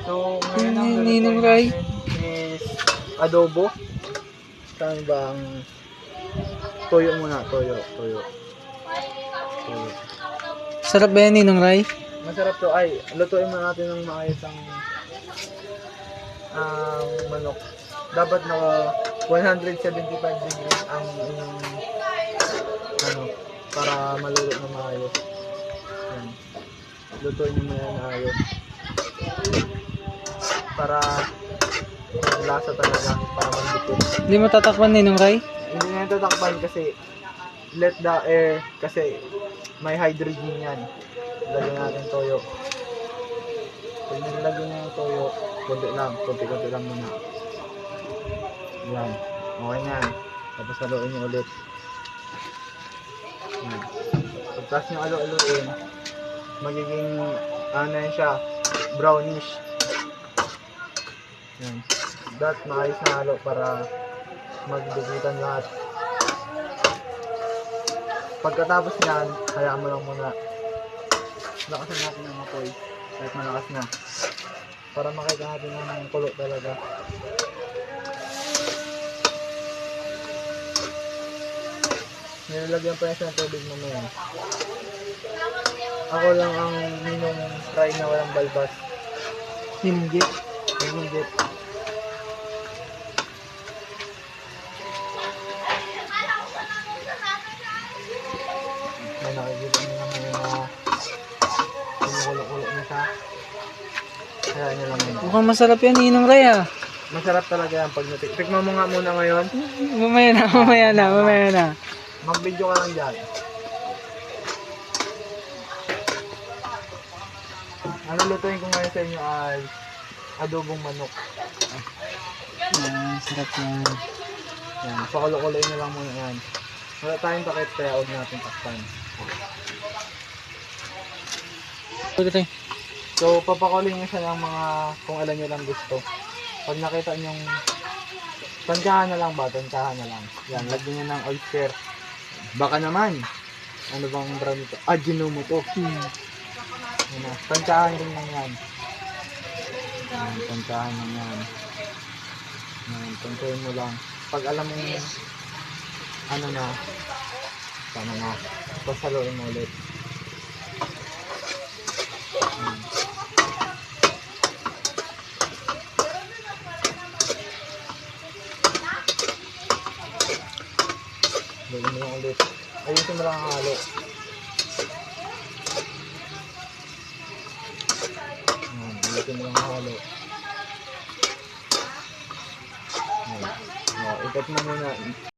So, ngayon ang Ninong lulutuin Ray. natin is adobo. Saan ba ang toyo muna? Toyo. Sarap ba yan, Ninong Ray? Masarap to. Ay, lutuin muna natin ng maayos ang manok. Dapat na 175 degrees ang inyong para maluto na maayos. Yan. Lutuin nyo muna na ayos. Para lasa talaga, para magdikit. Hindi mo tatakpan, Ninong Ray? Hindi nga tatakpan kasi let the air, kasi may hydrogen yan. Lagyan natin toyo. Pag nilagyan nyo yung toyo, konti-konti lang muna. Yan. Okay na yan. Tapos haluin nyo ulit. Yan. Pagkas nyo haluin, magiging yan siya, brownish. Yan. Maayos na halo para magdugitan lahat. Pagkatapos niyan, hayaan mo lang muna. Lakasan natin ang apoy. Kahit malakas na. Para makita natin ang kulo talaga. Nilalagyan pa niya siya ng tubig mamaya. Ako lang ang Ninong Ray na walang balbas. Hindi. Hindi. May nakikita niyo naman yung kumukulo-kulo niya siya. Kaya niyo lang yun. Mukhang masarap yan, Ninong Ray ah. Masarap talaga yan pag natik. Tikman mo nga muna ngayon. Mamaya na. Mag-video ka lang dyan. Ano lutuin ko ngayon sa inyo ay adobong manok. Sarap yan. Yan, pakulo-kuloy na lang muna yan. Wala tayong takip kaya huwag natin takpan. So, papakuloy nyo siya ng mga kung alam nyo lang gusto. Pag nakita nyong tankahan na lang ba? Tankahan na lang. Yan, lagyan nyo ng oyster. Baka naman. Ano bang brand ito? Ginomo to. Yan, tankahan rin lang yan. Yan, tankahan lang yan. Yan, tankahin mo lang. Pag alam mo ano na, sana na, pasaluin mo ulit. Yan. Gawin mo lang ulit. Ayusin mo lang ang halo. Ayusin mo lang ang halo. Ikat mo muna.